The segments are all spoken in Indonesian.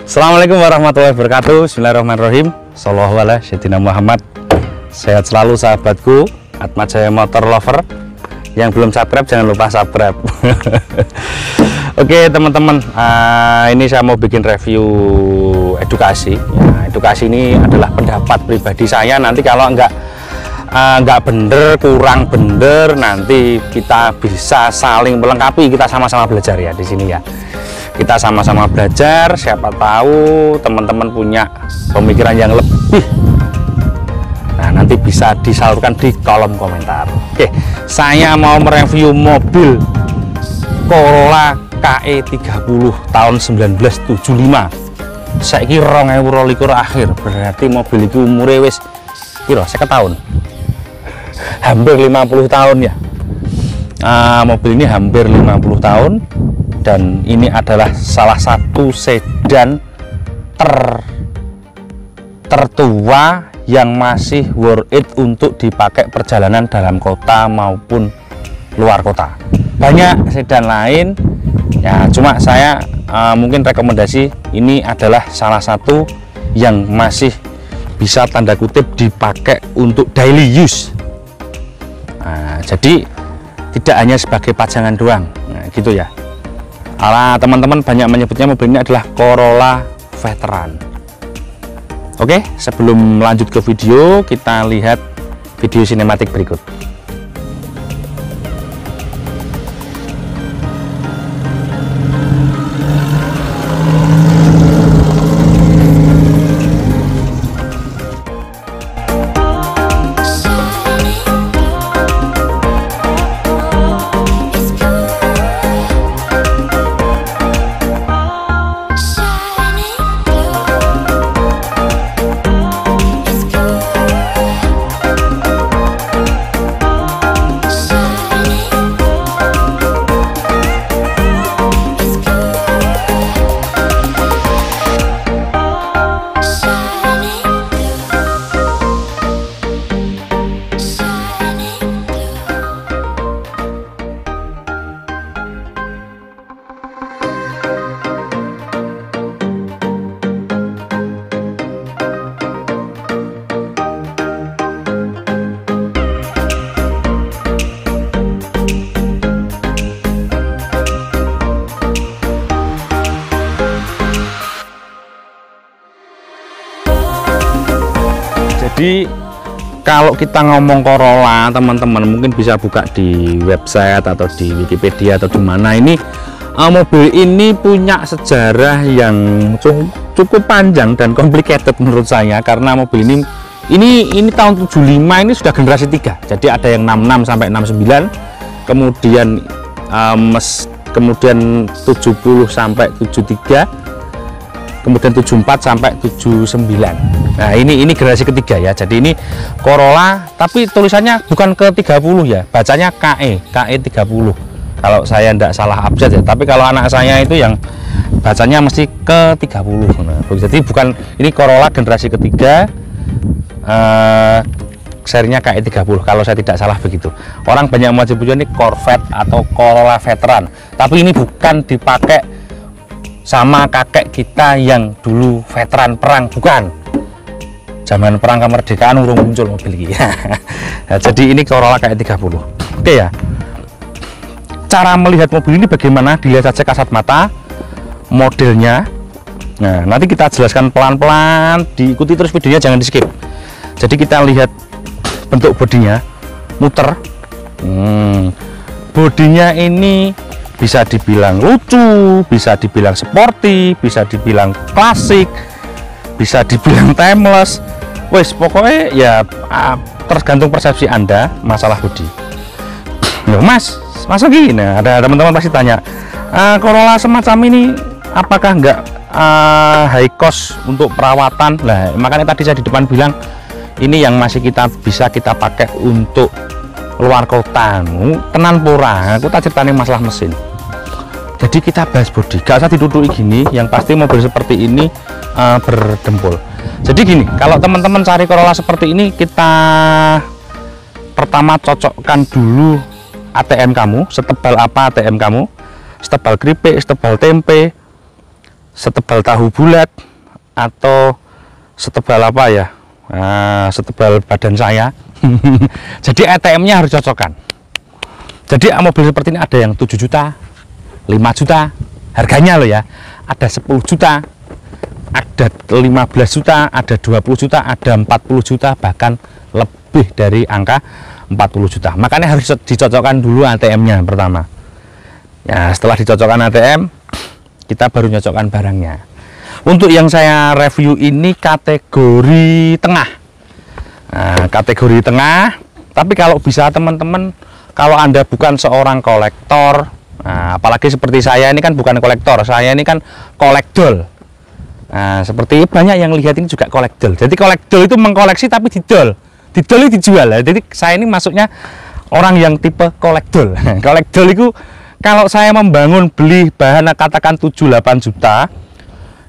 Assalamualaikum warahmatullahi wabarakatuh. Bismillahirrahmanirrahim. Shallallahu ala sayyidina Muhammad. Sehat selalu sahabatku, Atma Jaya Motor Lover. Yang belum subscribe jangan lupa subscribe. Oke teman-teman, ini saya mau bikin review edukasi. Ya, edukasi ini adalah pendapat pribadi saya. Nanti kalau nggak bener, kurang bener, nanti kita bisa saling melengkapi. Kita sama-sama belajar ya di sini ya. Kita sama-sama belajar, siapa tahu teman-teman punya pemikiran yang lebih. Nah, nanti bisa disalurkan di kolom komentar. Oke, saya mau mereview mobil Corolla KE 30 tahun 1975. Saya kira 2022 akhir, berarti mobil itu umurnya wis kira 50 tahun. Hampir 50 tahun ya. Mobil ini hampir 50 tahun. Dan ini adalah salah satu sedan tertua yang masih worth it untuk dipakai perjalanan dalam kota maupun luar kota. Banyak sedan lain ya, cuma saya mungkin rekomendasi ini adalah salah satu yang masih bisa tanda kutip dipakai untuk daily use. Nah, jadi tidak hanya sebagai pajangan doang, nah, gitu ya. Teman-teman banyak menyebutnya mobil ini adalah Corolla Veteran. Oke, sebelum lanjut ke video, kita lihat video sinematik berikut. Jadi kalau kita ngomong Corolla, teman-teman mungkin bisa buka di website atau di Wikipedia atau di mana. Ini mobil ini punya sejarah yang cukup panjang dan complicated menurut saya, karena mobil ini tahun 75 ini sudah generasi 3. Jadi ada yang 66 sampai 69, kemudian 70 sampai 73, kemudian 74 sampai 79. Nah, ini generasi ketiga ya. Jadi ini Corolla, tapi tulisannya bukan ke 30 ya, bacanya KE 30. Kalau saya tidak salah update ya. Tapi kalau anak saya itu yang bacanya mesti ke 30. Nah, jadi bukan, ini Corolla generasi ketiga, serinya KE 30 kalau saya tidak salah begitu. Orang banyak menyebutnya ini Corvette atau Corolla Veteran, tapi ini bukan dipakai sama kakek kita yang dulu veteran perang, bukan. Zaman perang kemerdekaan urung muncul mobil ini. Nah, jadi ini Corolla KE 30. Oke ya. Cara melihat mobil ini bagaimana? Dilihat saja kasat mata modelnya. Nah, nanti kita jelaskan pelan-pelan, diikuti terus videonya, jangan di skip. Jadi kita lihat bentuk bodinya, muter. Bodinya ini bisa dibilang lucu, bisa dibilang sporty, bisa dibilang klasik, bisa dibilang timeless. Wes pokoknya ya tergantung persepsi Anda masalah bodi. Loh Mas, masa gini? Nah, ada teman-teman pasti tanya, Corolla semacam ini apakah enggak high cost untuk perawatan? Nah, makanya tadi saya di depan bilang ini yang masih bisa kita pakai untuk luar kota. Tenan pura, aku tak ceritanya masalah mesin. Jadi kita bahas bodi, gak usah diduduki gini. Yang pasti mobil seperti ini berdempul. Jadi gini, kalau teman-teman cari Corolla seperti ini, kita pertama cocokkan dulu ATM kamu, setebal apa ATM kamu, setebal keripik, setebal tempe, setebal tahu bulat atau setebal apa ya, setebal badan saya. Jadi ATM-nya harus cocokkan. Jadi mobil seperti ini ada yang 7 juta, 5 juta harganya loh ya, ada 10 juta, ada 15 juta, ada 20 juta, ada 40 juta, bahkan lebih dari angka 40 juta. Makanya harus dicocokkan dulu ATM-nya pertama ya. Setelah dicocokkan ATM, kita baru nyocokkan barangnya. Untuk yang saya review ini kategori tengah. Nah, kategori tengah. Tapi kalau bisa teman-teman, kalau Anda bukan seorang kolektor, nah, apalagi seperti saya ini kan bukan kolektor, saya ini kan kolektol. Nah, seperti banyak yang lihat ini juga kolektol. Jadi kolektol itu mengkoleksi tapi didol. Didol itu dijual. Jadi saya ini masuknya orang yang tipe kolektol. Kolektol itu kalau saya membangun beli bahan katakan 7-8 juta,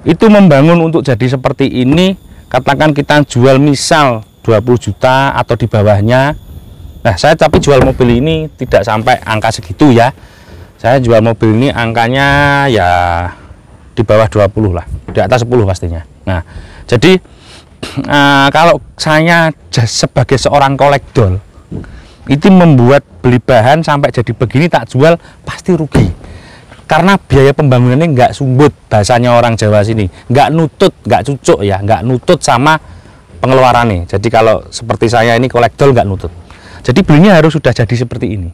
itu membangun untuk jadi seperti ini, katakan kita jual misal 20 juta atau di bawahnya. Nah, saya tapi jual mobil ini tidak sampai angka segitu ya. Saya jual mobil ini angkanya ya di bawah 20 lah, di atas 10 pastinya. Nah, jadi kalau saya sebagai seorang kolektor, itu membuat beli bahan sampai jadi begini tak jual pasti rugi. Karena biaya pembangunannya nggak sumbut, bahasanya orang Jawa sini. Nggak nutut, nggak cucuk ya, nggak nutut sama pengeluarannya. Jadi kalau seperti saya ini kolektor nggak nutut. Jadi belinya harus sudah jadi seperti ini.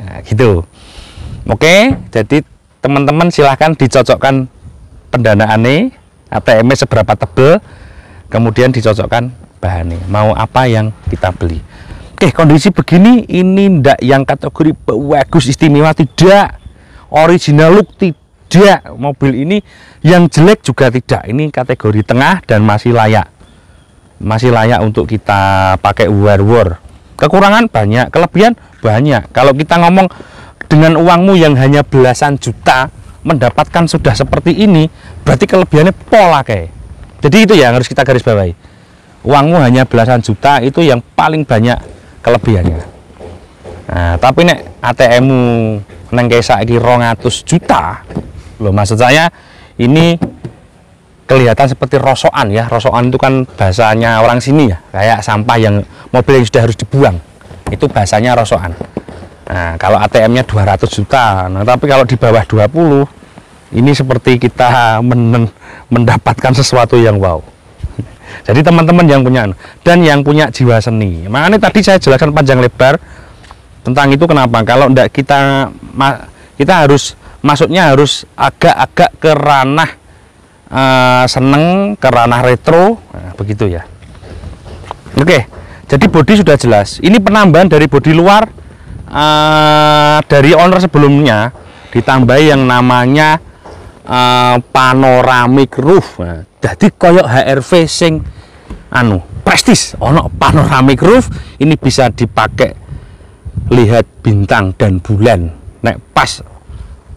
Nah, gitu. Oke, jadi teman-teman silahkan dicocokkan pendanaannya, ATM-nya seberapa tebel, kemudian dicocokkan bahannya. Mau apa yang kita beli. Oke, kondisi begini ini ndak yang kategori bagus istimewa, tidak. Original look tidak. Mobil ini yang jelek juga tidak. Ini kategori tengah dan masih layak. Masih layak untuk kita pakai war-war. Kekurangan banyak, kelebihan banyak. Kalau kita ngomong dengan uangmu yang hanya belasan juta mendapatkan sudah seperti ini, berarti kelebihannya pola kayak. Jadi itu yang harus kita garis bawahi. Uangmu hanya belasan juta itu yang paling banyak kelebihannya. Nah, tapi nek ATM-mu neng kayak saiki 200 juta. Loh, maksud saya ini kelihatan seperti rosokan ya. Rosokan itu kan bahasanya orang sini ya, kayak sampah yang mobil yang sudah harus dibuang. Itu bahasanya rosokan. Nah, kalau ATM-nya 200 juta. Nah, tapi kalau di bawah 20 ini seperti kita mendapatkan sesuatu yang wow. Jadi teman-teman yang punya dan yang punya jiwa seni. Makanya tadi saya jelaskan panjang lebar tentang itu. Kenapa? Kalau enggak kita harus masuknya harus agak-agak ke ranah seneng, ke ranah retro, nah, begitu ya. Oke, jadi bodi sudah jelas. Ini penambahan dari bodi luar dari owner sebelumnya, ditambah yang namanya panoramic roof. Nah, jadi koyok HRV sing prestis, ono panoramic roof. Ini bisa dipakai lihat bintang dan bulan nek pas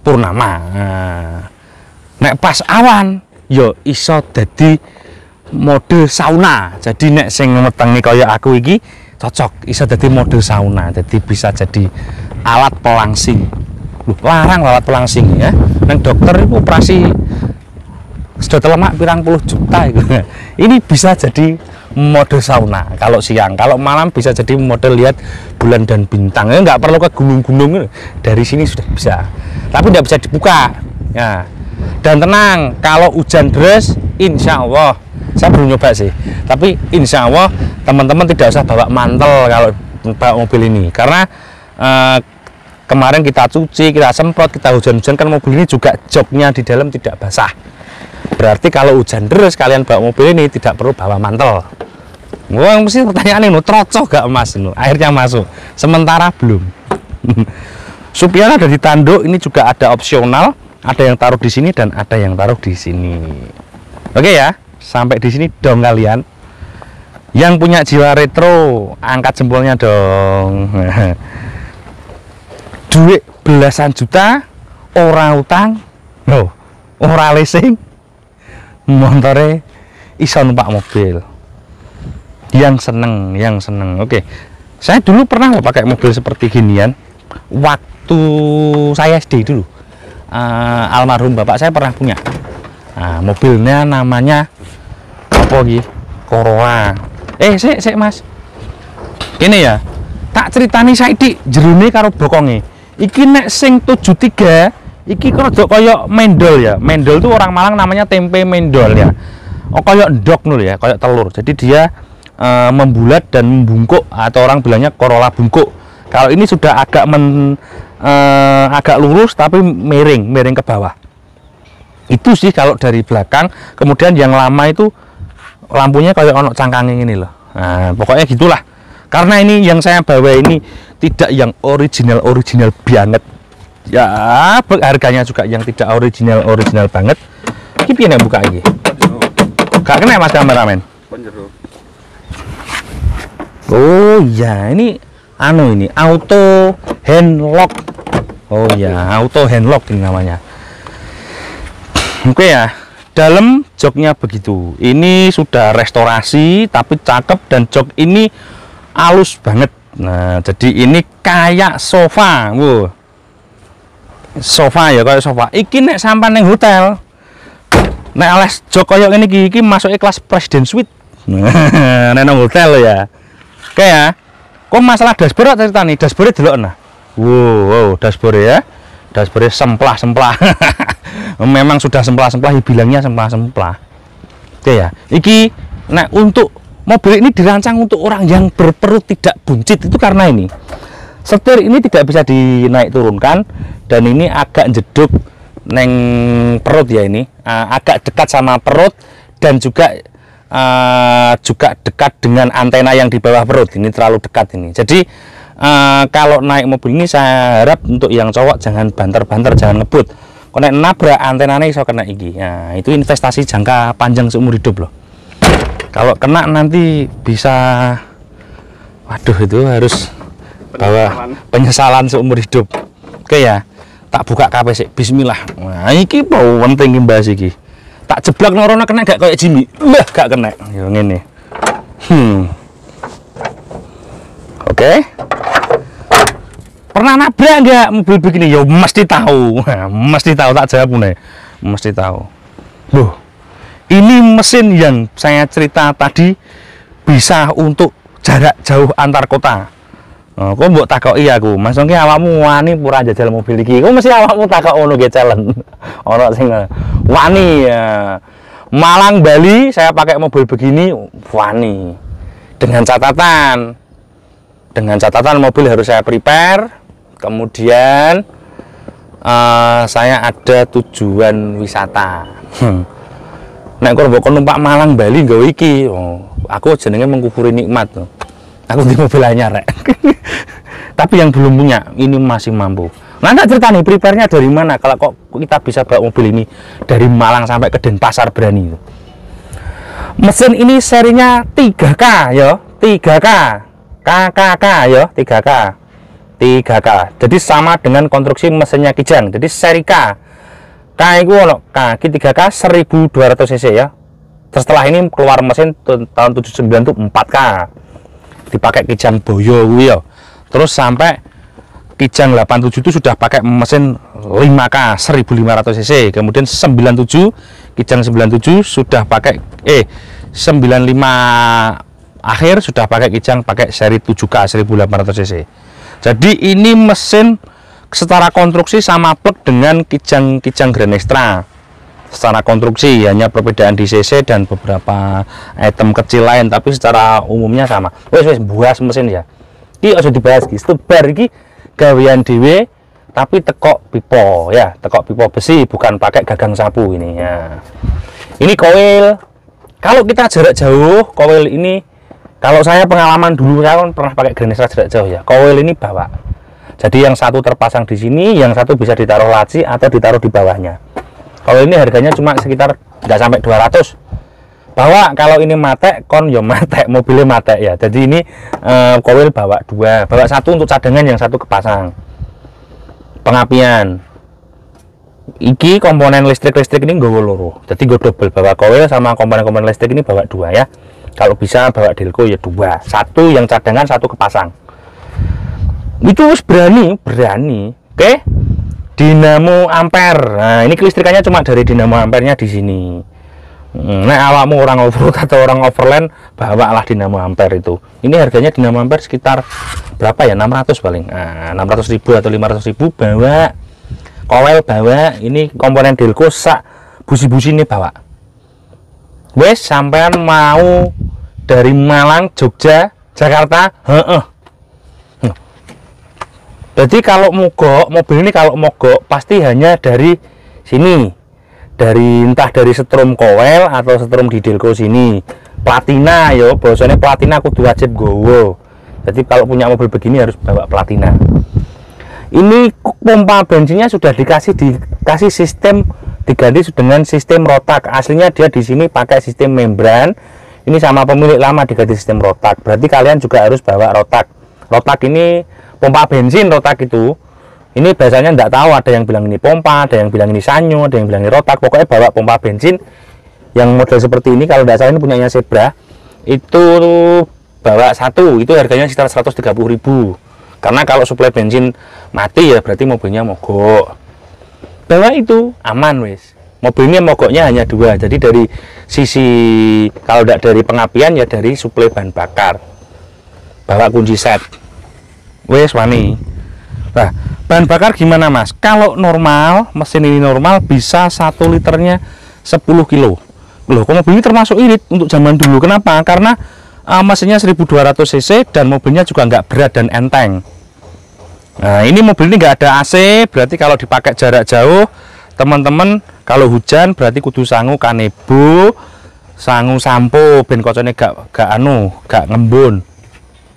purnama. Nek pas awan yo iso dadi mode sauna. Jadi nek sing metengi kaya aku iki cocok iso dadi mode sauna. Jadi bisa jadi alat pelangsing. Loh, larang alat pelangsing ya. Nang dokter itu operasi sedot lemak pirang puluh juta gitu. Ini bisa jadi mode sauna kalau siang, kalau malam bisa jadi mode lihat bulan dan bintang. Ya nggak perlu ke gunung-gunung, dari sini sudah bisa. Tapi tidak bisa dibuka ya. Dan tenang, kalau hujan deras, insya Allah, saya belum nyoba sih, tapi insya Allah teman-teman tidak usah bawa mantel kalau bawa mobil ini, karena kemarin kita cuci, kita semprot, kita hujan-hujan kan mobil ini juga joknya di dalam tidak basah. Berarti kalau hujan deras kalian bawa mobil ini tidak perlu bawa mantel. Wah, mesti pertanyaan ini, trocok gak mas? Akhirnya masuk, sementara belum. Supir ada di tanduk, ini juga ada opsional. Ada yang taruh di sini dan ada yang taruh di sini. Oke ya, sampai di sini dong kalian. Yang punya jiwa retro, angkat jempolnya dong. Duit belasan juta, ora utang, loh, ora leasing, montore iso numpak mobil. Yang seneng. Oke, saya dulu pernah loh pakai mobil seperti ginian. Waktu saya SD dulu. Almarhum bapak saya pernah punya Nah, mobilnya namanya apa iki? Corolla. Sik Mas. Ini ya. Tak ceritani saiki jerone karo bokonge. Iki nek sing 73 iki rada kaya mendol ya. Mendol tuh orang Malang namanya tempe mendol ya. Oh, kayak endok nul ya, kayak telur. Jadi dia membulat dan membungkuk atau orang bilangnya Corolla bungkuk. Kalau ini sudah agak agak lurus tapi miring ke bawah. Itu sih kalau dari belakang. Kemudian yang lama itu lampunya kayak ono cangkangnya ini loh. Nah, pokoknya gitulah. Karena ini yang saya bawa ini tidak yang original banget. Ya, harganya juga yang tidak original banget. Ini piye nek buka iki? Gak kena Mas kameramen. Oh iya, ini ini auto hand lock. Oh ya, auto hand lock ini namanya. Oke ya. Dalam joknya begitu. Ini sudah restorasi tapi cakep dan jok ini halus banget. Nah, jadi ini kayak sofa. Wow. Sofa ya, kayak sofa. Iki nek sampan neng hotel. Nek alas jok koyo ngene iki masuk kelas presiden suite. Nah, neng hotel ya. Oke ya. Kok masalah dashboard ceritane? Dashboard delok nah. Wow, dashboard ya. Dashboard semplah. Memang sudah semplah, bilangnya semplah. Oke ya. Iki nah untuk mobil ini dirancang untuk orang yang berperut tidak buncit itu karena ini. Setir ini tidak bisa dinaik turunkan dan ini agak jeduk neng perut ya ini. Agak dekat sama perut dan juga dekat dengan antena yang di bawah perut. Ini terlalu dekat ini. Jadi kalau naik mobil ini saya harap untuk yang cowok jangan banter-banter, jangan ngebut. Kalau nabrak antenanya iso kena iki. Nah, itu investasi jangka panjang seumur hidup loh. Kalau kena nanti bisa, waduh itu harus bawa penyesalan seumur hidup. Oke ya, tak buka KP sih. Bismillah. Nah, iki mau penting bahas iki. Tak jeblak norono kena gak kayak Jimmy. Gak kena. Yo ngene. Oke. Pernah nabrak enggak mobil begini? Ya mesti tahu. Mesti tahu, tak jawab nih. Mesti tahu. Loh, ini mesin yang saya cerita tadi bisa untuk jarak jauh antar kota. Kok mbok takoki aku, Mas Ongki awakmu wani pura jajal mobil iki? Kok mesti awakmu takok ngono ge challenge. Ono sing wani ya. Malang Bali saya pakai mobil begini wani. Dengan catatan mobil harus saya prepare. Kemudian saya ada tujuan wisata. Nek kok numpak Malang Bali nggawe iki, aku jenenge mengkuburi nikmat. Aku di mobil anyar rek. Tapi yang belum punya ini masih mampu. Nah, tak cerita nih prepare-nya dari mana kalau kok kita bisa bawa mobil ini dari Malang sampai ke Denpasar berani itu. Mesin ini serinya 3K ya, 3K. KKK ya, 3K. Jadi sama dengan konstruksi mesinnya Kijang. Jadi seri K. K itu ono K, 3K 1200 cc ya. Setelah ini keluar mesin tahun 79 itu 4K. Dipakai Kijang Boyo ya. Terus sampai Kijang 87 itu sudah pakai mesin 5K 1500 cc. Kemudian 97 Kijang 97 sudah pakai 95 akhir sudah pakai Kijang pakai seri 7K 1800 cc. Jadi ini mesin secara konstruksi sama plek dengan Kijang Grand Extra. Secara konstruksi hanya perbedaan di cc dan beberapa item kecil lain, tapi secara umumnya sama. Wes buas mesin ya. Iki aja dibahas iki, sebar iki gawean dhewe tapi tekok pipo ya, tekok pipo besi bukan pakai gagang sapu ini ya. Ini koil. Kalau kita jarak jauh, koil ini kalau saya pengalaman dulu saya kan pernah pakai Grand Extra jarak jauh ya. Koil ini bawa. Jadi yang satu terpasang di sini, yang satu bisa ditaruh laci atau ditaruh di bawahnya. Kalau ini harganya cuma sekitar nggak sampai 200. Bawa kalau ini matek, kon yo matek, mobilnya matek ya. Jadi ini koil bawa 2, bawa 1 untuk cadangan, yang 1 kepasang. Pengapian. Iki komponen listrik ini nggawa loro. Jadi gue double, bawa koil sama komponen listrik ini bawa 2 ya. Kalau bisa bawa Delco ya 2, 1 yang cadangan, 1 kepasang. Itu harus berani. Oke. dinamo ampere. Nah, ini kelistrikannya cuma dari dinamo ampernya di sini. Nah, awakmu orang off-road atau orang overland, bawalah dinamo ampere itu. Ini harganya dinamo ampere sekitar berapa ya? 600 paling. Nah, 600.000 atau 500.000 bawa. Kowel bawa, ini komponen Delco sak busi-busi ini bawa. Wes sampean mau dari Malang, Jogja, Jakarta, Jadi kalau mogok, mobil ini kalau mogok pasti hanya dari sini. Entah dari setrum kowel atau setrum di Delco sini. Platina yo, bahasanya platina kudu wajib gowo. Jadi kalau punya mobil begini harus bawa platina. Ini pompa bensinnya sudah dikasih sistem, diganti dengan sistem rotak. Aslinya dia di sini pakai sistem membran. Ini sama pemilik lama diganti sistem rotak. Berarti kalian juga harus bawa rotak. Rotak ini pompa bensin rotak itu. Ini biasanya enggak tahu, ada yang bilang ini pompa, ada yang bilang ini sanyo, ada yang bilang ini rotak. Pokoknya bawa pompa bensin yang model seperti ini. Kalau tidak salah ini punyanya Zebra. Itu bawa satu, itu harganya sekitar 130.000. Karena kalau suplai bensin mati ya berarti mobilnya mogok. Bawa itu aman wes. Mobil ini mogoknya hanya dua. Jadi dari sisi, kalau tidak dari pengapian ya dari suplai bahan bakar. Bawa kunci set. Wes wani. Nah, bahan bakar gimana mas? Kalau normal, mesin ini normal bisa 1 liternya 10 kilo. Loh, kok mobil ini termasuk irit untuk zaman dulu. Kenapa? Karena mesinnya 1200 cc dan mobilnya juga nggak berat dan enteng. Nah, ini mobil ini nggak ada AC, berarti kalau dipakai jarak jauh, teman-teman kalau hujan berarti kudu sangu kanebo, sangu sampo, ben kocone gak ngembun.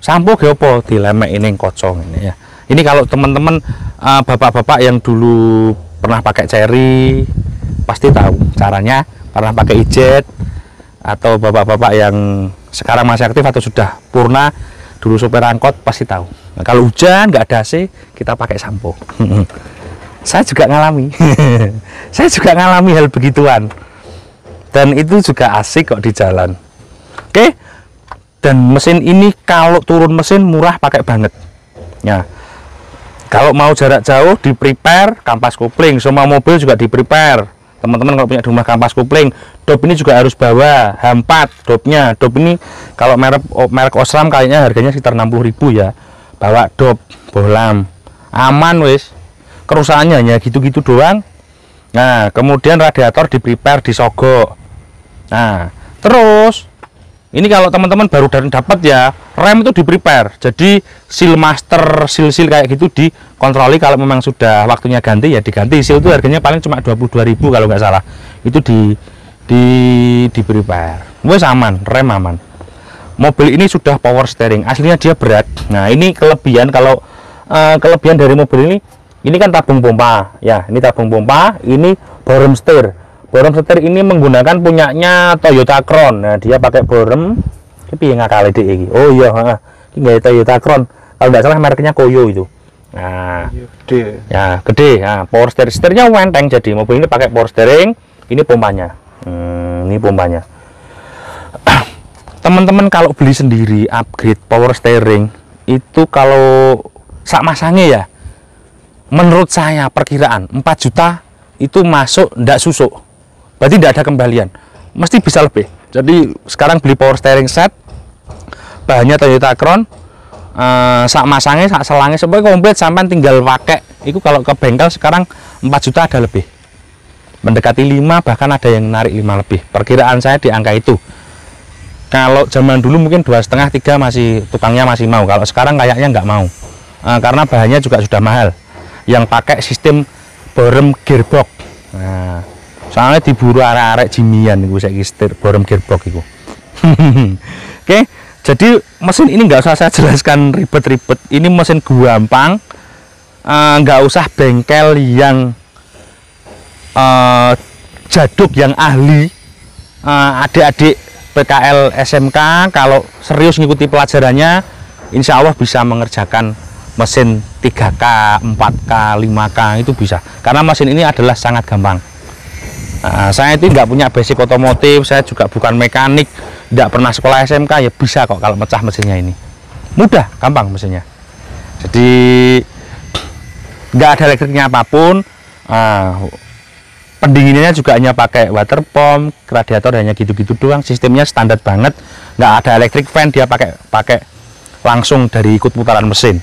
Sampo ge apa dilemek ini kocong ini ya. Ini kalau teman-teman bapak-bapak yang dulu pernah pakai Cherry pasti tahu caranya, pernah pakai Ijet, atau bapak-bapak yang sekarang masih aktif atau sudah purna dulu sopir angkot pasti tahu. Nah, kalau hujan nggak ada AC kita pakai sampo. Saya juga ngalami. Saya juga ngalami hal begituan. Dan itu juga asik kok di jalan. Oke. Dan mesin ini kalau turun mesin murah pakai banget. Ya. Kalau mau jarak jauh di prepare kampas kopling, semua mobil juga di prepare. Teman-teman kalau punya di rumah kampas kopling, dop ini juga harus bawa H4 dopnya. Dop ini kalau merek Osram kayaknya harganya sekitar 60.000 ya. Bawa dop, bohlam, aman wis. Kerusakannya hanya gitu-gitu doang. Nah, kemudian radiator di prepare, disogok. Nah, terus ini kalau teman-teman baru dapat ya, rem itu di prepare. Jadi seal master, seal kayak gitu dikontroli. Kalau memang sudah waktunya ganti ya diganti. Seal itu harganya paling cuma 22.000 kalau nggak salah. Itu di prepare. Wes aman, rem aman. Mobil ini sudah power steering. Aslinya dia berat. Nah, ini kelebihan kalau kelebihan dari mobil ini kan tabung pompa. Ya, ini tabung pompa, ini bottom steer. Borem setir ini menggunakan punyanya Toyota Crown. Nah, dia pakai borem. Tapi yang ngakali deh ini. Oh iya, ini nggak Toyota Crown. Kalau nggak salah mereknya Koyo itu. Nah, gede. Ya, gede. Nah, power steering. Setirnya wenteng. Jadi mobil ini pakai power steering. Ini pompanya. Ini pompanya. Teman-teman kalau beli sendiri upgrade power steering itu kalau sak masangnya ya, menurut saya perkiraan 4 juta itu masuk ndak susuk. Berarti tidak ada kembalian, mesti bisa lebih. Jadi sekarang beli power steering set, bahannya Toyota Crown, sak masangnya, sak selangnya, semuanya komplit sampai tinggal pakai. Itu kalau ke bengkel sekarang 4 juta ada lebih, mendekati 5, bahkan ada yang narik 5 lebih. Perkiraan saya di angka itu. Kalau zaman dulu mungkin 2,5, 3 masih tukangnya masih mau. Kalau sekarang kayaknya nggak mau, karena bahannya juga sudah mahal. Yang pakai sistem borem gearbox. Nah, soalnya diburu arek-arek Jimian itu saya setir borem gearbox itu. Oke, jadi mesin ini nggak usah saya jelaskan ribet-ribet. Ini mesin gampang, nggak usah bengkel yang jaduk, yang ahli. Adik-adik PKL SMK kalau serius ngikuti pelajarannya, insya Allah bisa mengerjakan mesin 3K, 4K, 5K itu bisa. Karena mesin ini adalah sangat gampang. Saya itu nggak punya basic otomotif, saya juga bukan mekanik, tidak pernah sekolah SMK, ya bisa kok kalau mecah mesinnya ini. Mudah, gampang mesinnya. Jadi nggak ada elektriknya apapun. Pendinginannya juga hanya pakai water pump, radiator hanya gitu-gitu doang, sistemnya standar banget, nggak ada electric fan, dia pakai langsung dari ikut putaran mesin.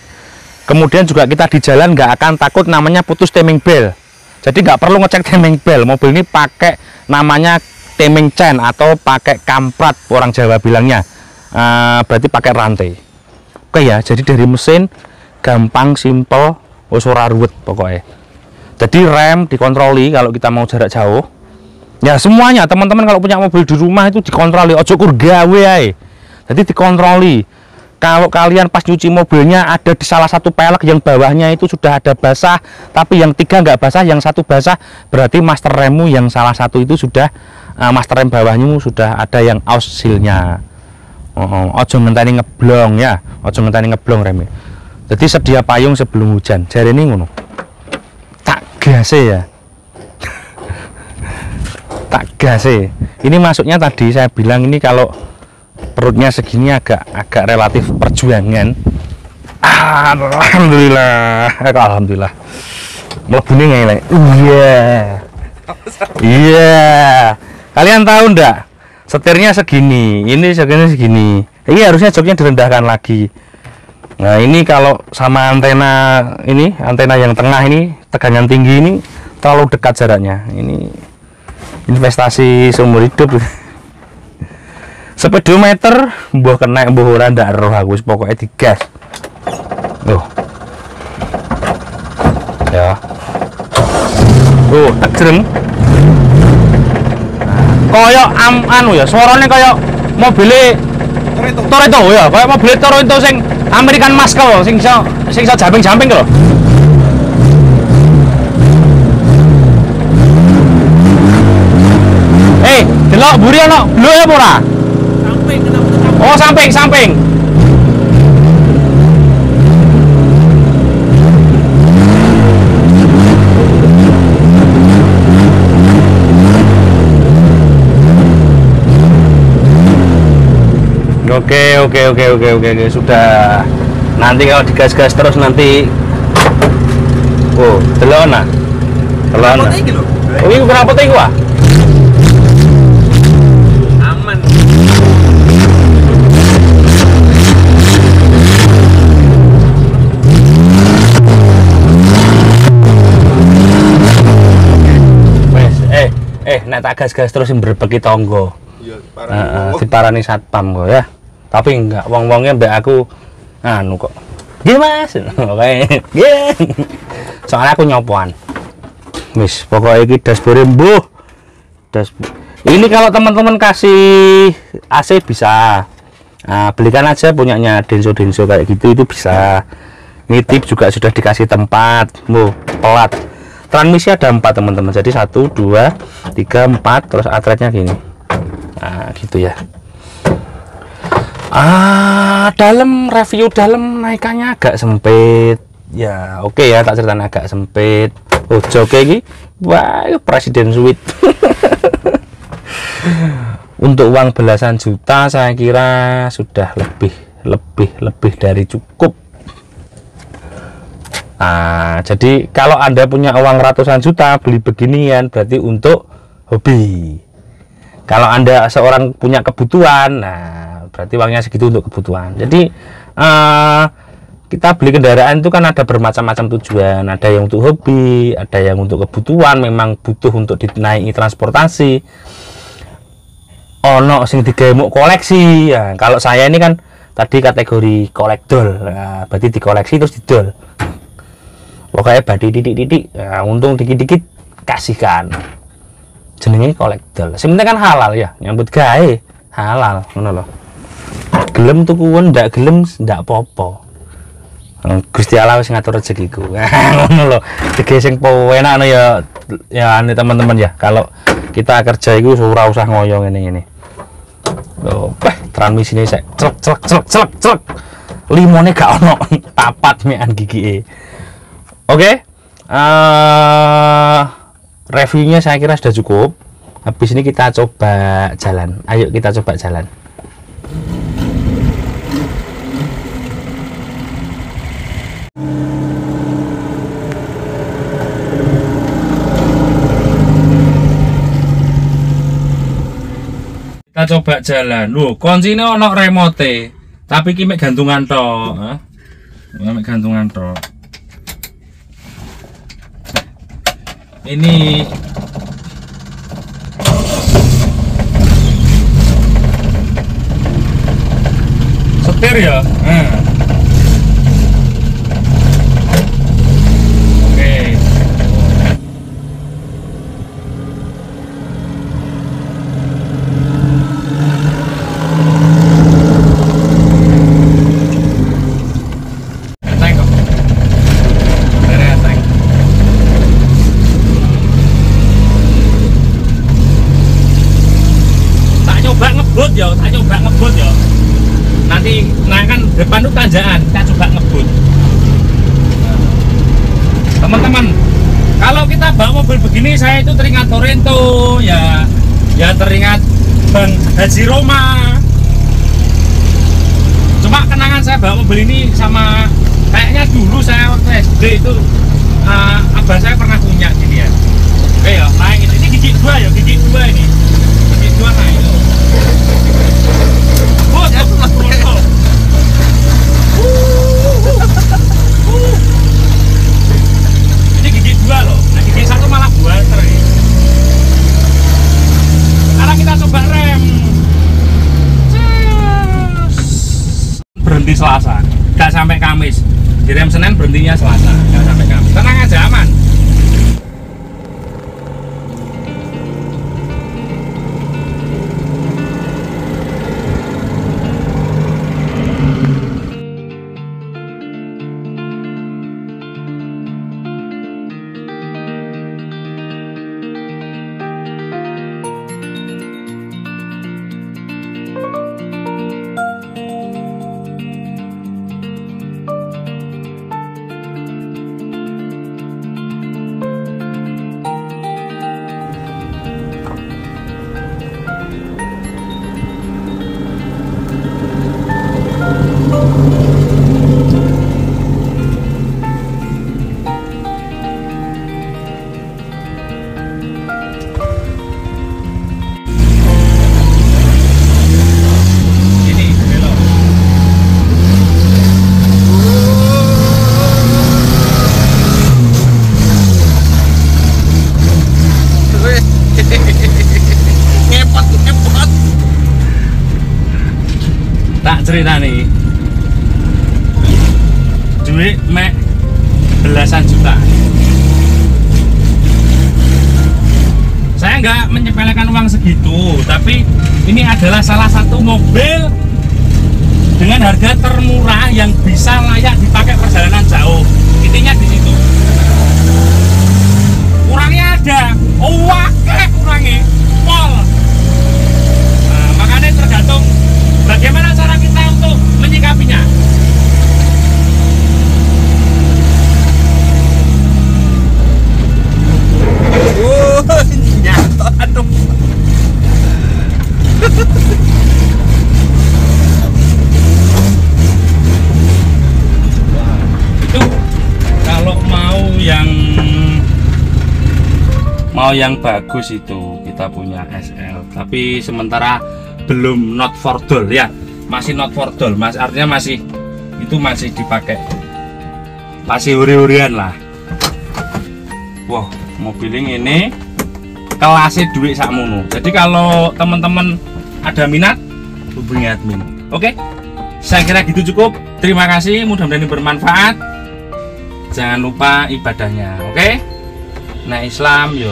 Kemudian juga kita di jalan nggak akan takut namanya putus timing bell, jadi nggak perlu ngecek timing bell. Mobil ini pakai namanya timing chain atau pakai kamprat, orang Jawa bilangnya, berarti pakai rantai. Oke ya, jadi dari mesin gampang, simple, ora ruwet pokoknya. Jadi rem dikontroli kalau kita mau jarak jauh. Ya semuanya teman-teman kalau punya mobil di rumah itu dikontroli, ojo kur gawe ae. Jadi dikontroli. Kalau kalian pas nyuci mobilnya ada di salah satu pelek yang bawahnya itu sudah ada basah, tapi yang 3 nggak basah, yang 1 basah, berarti master remmu yang salah satu itu sudah master rem bawahnya sudah ada yang aus sealnya. Ojo ngenteni ngeblong ya, ojo ngenteni ngeblong remnya. Jadi sedia payung sebelum hujan. Jare ini ngono. Gase ya. Tak gase. Ini masuknya tadi saya bilang ini kalau perutnya segini agak relatif perjuangan. Alhamdulillah. Mlebune ngene. Iya. Kalian tahu ndak? Setirnya segini, ini segini. Ini harusnya joknya direndahkan lagi. Nah, ini kalau sama antena ini, antena yang tengah ini, tegangan tinggi ini terlalu dekat jaraknya. Ini investasi seumur hidup. Speedometer mbuh kena mbuh ora ndak eroh aku, pokoknya digas. Ya. Tegrem. Koyok anu ya, suaranya kayak mobil Toretto ya, kayak mobil Toretto sing American Muscle sing iso jumping-jumping lho. Delok mburi ana blok apa ora? Samping kenapa? Oh, samping. Oke, sudah. Nanti kalau digas-gas terus nanti delona. Oh, ini kenapa teh gua? Aman. Wes, nek tak gas-gas terus mbrebeki tangga. Iya, diparani satpam kok ya. Tapi enggak, wong-wongnya mbak aku anu kok. Nggih Mas. Oke. Nggih. Soalnya aku nyopoan. Wis, pokoknya iki dashboard mbuh. Ini kalau teman-teman kasih AC bisa. Nah, belikan aja punyanya Denso kayak gitu, itu bisa. Nitip juga sudah dikasih tempat. Pelat. Transmisi ada 4 teman-teman. Jadi 1, 2, 3, 4 terus atletnya gini. Nah, gitu ya. Dalam review dalam naikannya agak sempit ya. Oke ya, tak ceritain agak sempit. Joknya ini wah, presiden suite. Untuk uang belasan juta saya kira sudah lebih dari cukup. Jadi kalau Anda punya uang ratusan juta beli beginian berarti untuk hobi. Kalau Anda seorang punya kebutuhan, berarti uangnya segitu untuk kebutuhan. Jadi kita beli kendaraan itu kan ada bermacam-macam tujuan. Ada yang untuk hobi, ada yang untuk kebutuhan, memang butuh untuk dinaiki transportasi. Ono sing digawe koleksi. Ya, kalau saya ini kan tadi kategori kolektor. Berarti dikoleksi terus didol. Pokoknya badi titik-titik, untung dikit-dikit kasihkan. Jenenge kolektor. Sebenarnya kan halal ya, nyambut gawe halal, ngono lho. Gelem tukuan ndak gelem ndak apa-apa. Gusti Allah wis ngatur rezekiku. Ngono lho. Dege sing penak ya ane teman-teman ya. Kalau kita kerja itu ora usah ngoyo ngene-ngene. Loh, transmisine sik celek. Limone gak ono, papat mekan gigi. Oke. Reviewnya saya kira sudah cukup. Habis ini kita coba jalan. Ayo kita coba jalan. Kita coba jalan. Loh, kuncinya ono remote. Tapi ki mek gantungan tok, heeh. Mek gantungan tok. Ini setir ya. Oke. Enteng kok. Enteng. Tak nyoba ngebut ya, nanti nah kan depan itu tanjakan, kita coba ngebut. Teman-teman, kalau kita bawa mobil begini, saya itu teringat Torrento ya teringat Bang Haji Roma. Cuma kenangan saya bawa mobil ini sama kayaknya dulu saya waktu SD itu abah saya pernah punya gini ya. Oke ya, naik ini gigi dua ya, gigi dua ini, gigi dua naik. Ini gigi dua loh, nah gigi satu malah buanter ya. Sekarang kita coba rem. Berhenti Selasa, gak sampai Kamis. Di rem Senin berhentinya Selasa, gak sampai Kamis. Tenang aja, aman. Cerita nih duit mek belasan juta. Saya nggak menyepelekan uang segitu, tapi ini adalah salah satu mobil dengan harga termurah yang bisa layak dipakai perjalanan jauh. Intinya di situ. Kurangnya ada, kurangnya pol. Nah, makanya tergantung bagaimana cara kita untuk menyikapinya. Nyata, aduh. Itu kalau mau yang bagus itu kita punya SL, tapi sementara belum not for doll ya, masih not for doll, artinya masih dipakai, masih uri-urian lah. Wow, mobil ini kelasnya duit sakmono. Jadi kalau teman-teman ada minat hubungi admin. Oke, saya kira gitu cukup. Terima kasih, mudah-mudahan ini bermanfaat. Jangan lupa ibadahnya, oke? Nah Islam yo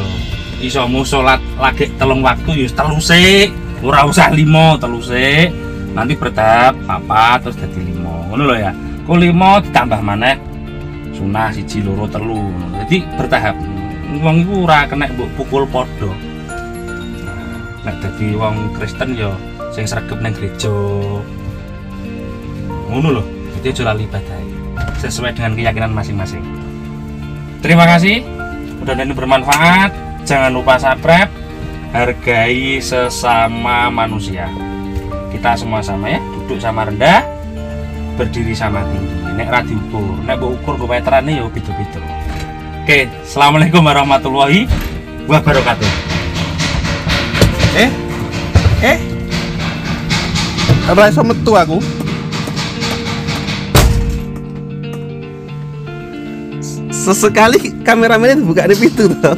iso mu sholat lagi telung waktu yo teluse. Ora usah 5 teluse, nanti bertahap papat terus jadi 5 ngono lho ya. Ku 5 ditambah maneh sunah 1 2 3. Jadi bertahap. Wong iku ora kena mbok pukul padha. Nek dadi wong Kristen ya sing sregep nang gereja. Ngono lho. Jadi aja lali ibadah sesuai dengan keyakinan masing-masing. Terima kasih. Mudah-mudahan ini bermanfaat. Jangan lupa subscribe. Hargai sesama manusia. Kita semua sama ya, duduk sama rendah, berdiri sama tinggi. Nek ra diukur, nek mbok ukur go meterane ya beda-beda. Oke, assalamualaikum warahmatullahi wabarakatuh. ora iso metu aku. Sesekali kameramennya dibuka di pintu toh.